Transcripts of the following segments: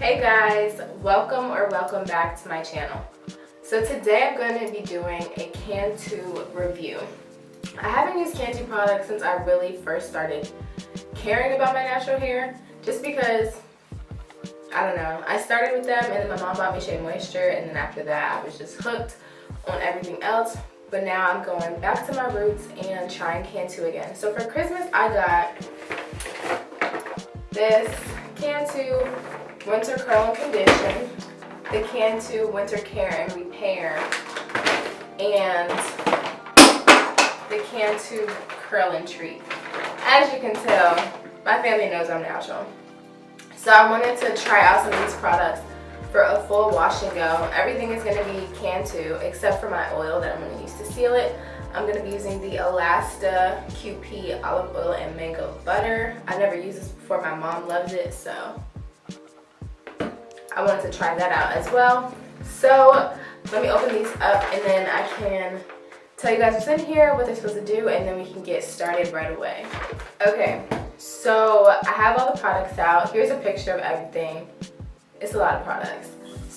Hey guys, welcome back to my channel. So today I'm going to be doing a Cantu review. I haven't used Cantu products since I really first started caring about my natural hair, just because, I don't know, I started with them and then my mom bought me Shea Moisture, and then after that I was just hooked on everything else. But now I'm going back to my roots and trying Cantu again. So for Christmas I got this Cantu Winter Curl and Condition, the Cantu Winter Care and Repair, and the Cantu Curl and Treat. As you can tell, my family knows I'm natural. So I wanted to try out some of these products for a full wash and go. Everything is going to be Cantu except for my oil that I'm going to use to seal it. I'm going to be using the Elasta QP Olive Oil and Mango Butter. I've never used this before. My mom loves it, so I wanted to try that out as well. So let me open these up and then I can tell you guys what's in here, what they're supposed to do, and then we can get started right away. Okay, so I have all the products out. Here's a picture of everything. It's a lot of products.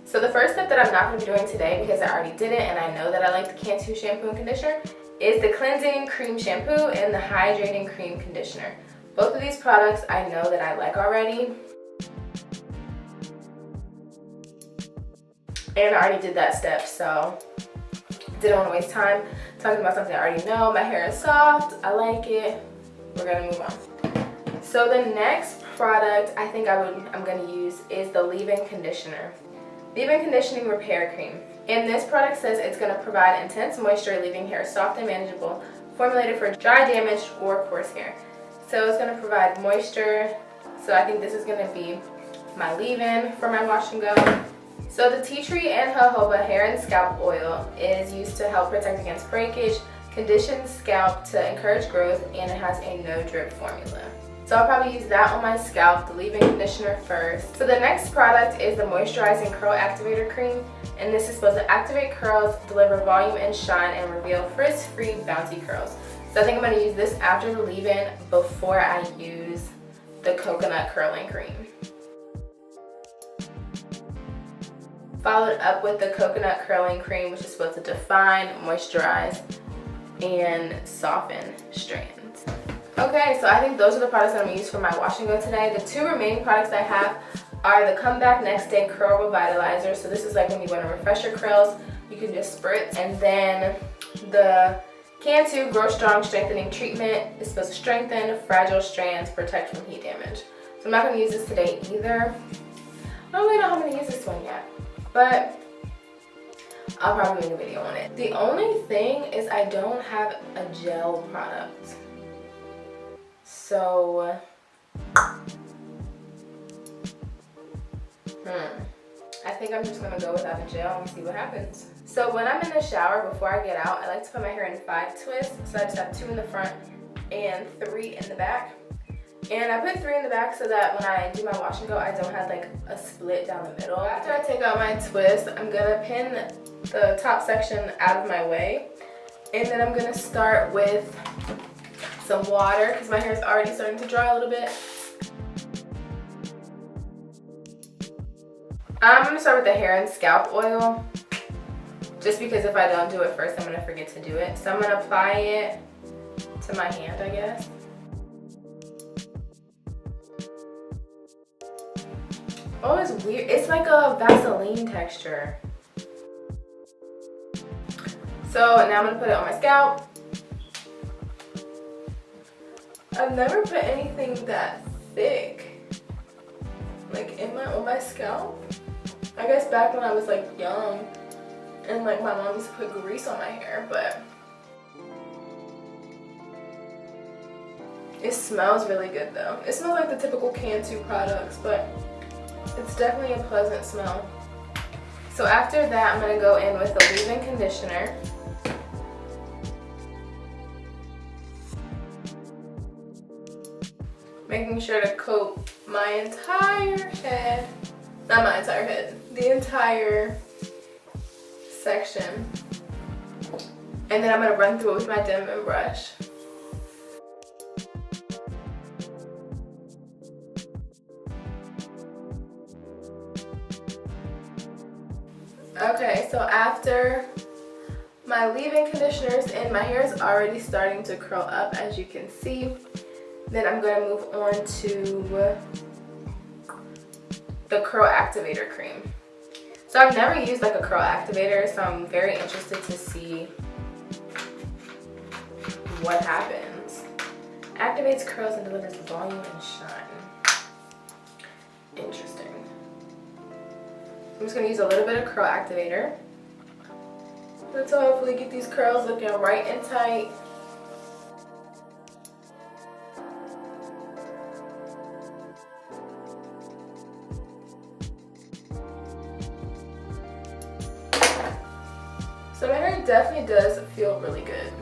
So the first step that I'm not going to be doing today, because I already did it and I know that I like the Cantu shampoo and conditioner, is the Cleansing Cream Shampoo and the Hydrating Cream Conditioner. Both of these products I know that I like already. And I already did that step, so didn't want to waste time talking about something I already know. My hair is soft, I like it. We're gonna move on. So the next product I think I'm gonna use is the leave-in conditioner. Leave-in conditioning repair cream. And this product says it's gonna provide intense moisture, leaving hair soft and manageable, formulated for dry, damaged, or coarse hair. So it's gonna provide moisture. So I think this is gonna be my leave-in for my wash and go. So the tea tree and jojoba hair and scalp oil is used to help protect against breakage, condition scalp to encourage growth, and it has a no drip formula. So I'll probably use that on my scalp, the leave-in conditioner first. So the next product is the Moisturizing Curl Activator Cream, and this is supposed to activate curls, deliver volume and shine, and reveal frizz-free bouncy curls. So I think I'm going to use this after the leave-in before I use the coconut curling cream. Followed up with the coconut curling cream, which is supposed to define, moisturize, and soften strands. Okay, so I think those are the products that I'm going to use for my wash and go today. The two remaining products I have are the Comeback Next Day Curl Revitalizer. So this is like when you want to refresh your curls, you can just spritz. And then the Cantu Grow Strong Strengthening Treatment is supposed to strengthen fragile strands, protect from heat damage. So I'm not going to use this today either. I don't really know how I'm going to use this one yet, but I'll probably make a video on it. The only thing is I don't have a gel product. So, I think I'm just gonna go without a gel and see what happens. So when I'm in the shower, before I get out, I like to put my hair in 5 twists. So I just have 2 in the front and 3 in the back. And I put 3 in the back so that when I do my wash and go, I don't have like a split down the middle. After I take out my twist, I'm gonna pin the top section out of my way. And then I'm gonna start with some water because my hair is already starting to dry a little bit. I'm gonna start with the hair and scalp oil, just because if I don't do it first, I'm gonna forget to do it. So I'm gonna apply it to my hand, I guess. Oh, it's weird. It's like a Vaseline texture. So now I'm gonna put it on my scalp. I've never put anything that thick, like on my scalp. I guess back when I was like young, and like my mom used to put grease on my hair, but it smells really good though. It smells like the typical Cantu products, but it's definitely a pleasant smell. So after that, I'm gonna go in with the leave-in conditioner. Making sure to coat my entire head, not my entire head, the entire section. And then I'm gonna run through it with my Denman brush. Okay, so after my leave-in conditioners and my hair is already starting to curl up, as you can see, then I'm going to move on to the curl activator cream. So I've never used like a curl activator, so I'm very interested to see what happens. Activates curls and delivers volume and shine. Interesting. I'm just going to use a little bit of curl activator. Let's hopefully get these curls looking right and tight. So my hair definitely does feel really good.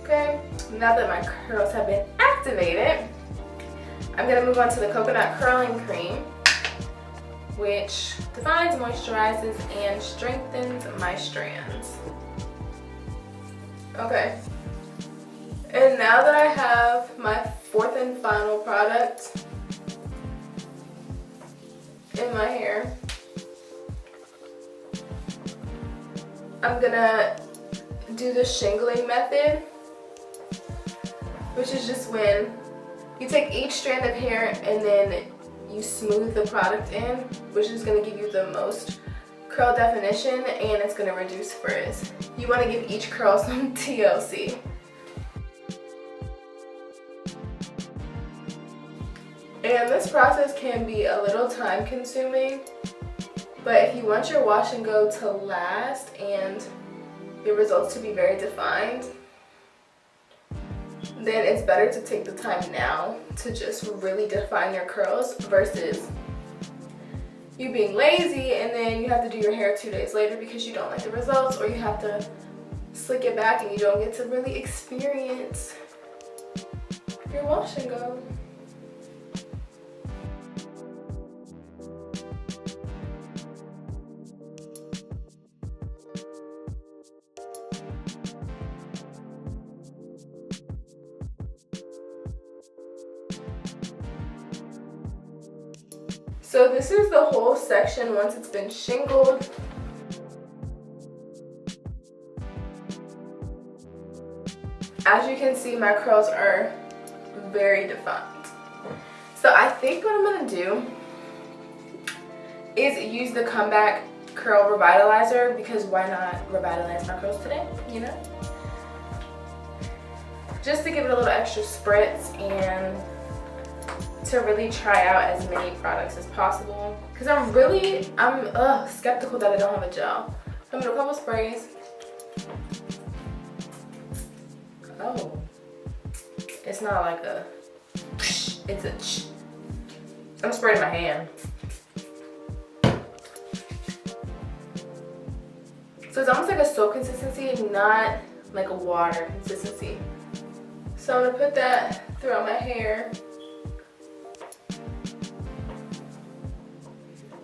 Okay, now that my curls have been activated, I'm going to move on to the coconut curling cream, which defines, moisturizes, and strengthens my strands. Okay, and now that I have my fourth and final product in my hair, I'm gonna do the Shingling Method, which is just when you take each strand of hair and then you smooth the product in, which is going to give you the most curl definition and it's going to reduce frizz. You want to give each curl some TLC. And this process can be a little time consuming, but if you want your wash and go to last and your results to be very defined, then it's better to take the time now to just really define your curls versus you being lazy and then you have to do your hair 2 days later because you don't like the results, or you have to slick it back and you don't get to really experience your wash and go. So this is the whole section once it's been shingled. As you can see, my curls are very defined. So I think what I'm gonna do is use the Comeback Curl Revitalizer, because why not revitalize my curls today, you know? Just to give it a little extra spritz and to really try out as many products as possible, because I'm skeptical that I don't have a gel. I'm gonna do a couple sprays. Oh, it's not like a it's a I'm spraying my hand. So it's almost like a soap consistency, not like a water consistency. So I'm gonna put that throughout my hair.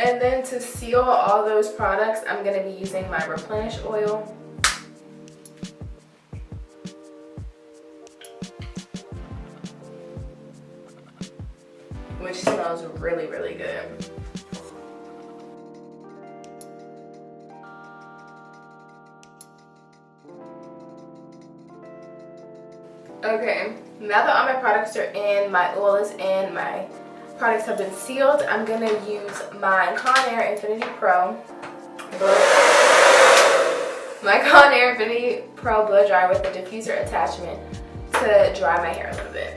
And then to seal all those products, I'm going to be using my Replenish oil. Which smells really, really good. Okay, now that all my products are in, my oil is in, my products have been sealed, I'm going to use my Conair Infinity Pro blow dryer with a diffuser attachment to dry my hair a little bit.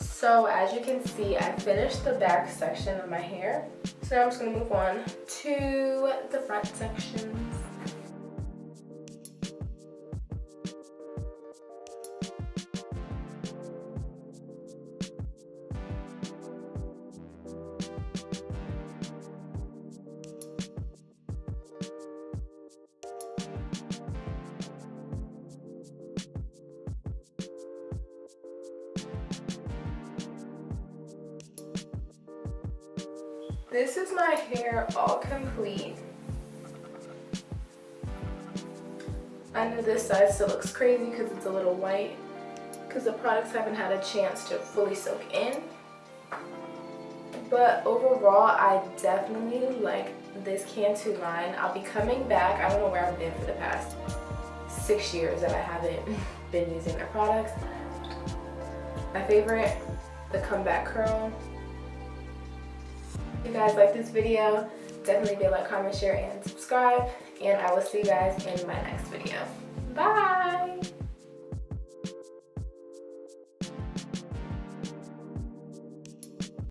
So as you can see, I finished the back section of my hair. So now I'm just going to move on to the front sections. This is my hair all complete. I know this side still looks crazy because it's a little white, because the products haven't had a chance to fully soak in. But overall, I definitely like this Cantu line. I'll be coming back. I don't know where I've been for the past 6 years that I haven't been using their products. My favorite, the Comeback Curl. If you guys like this video, definitely be like, comment, share, and subscribe. And I will see you guys in my next video. Bye!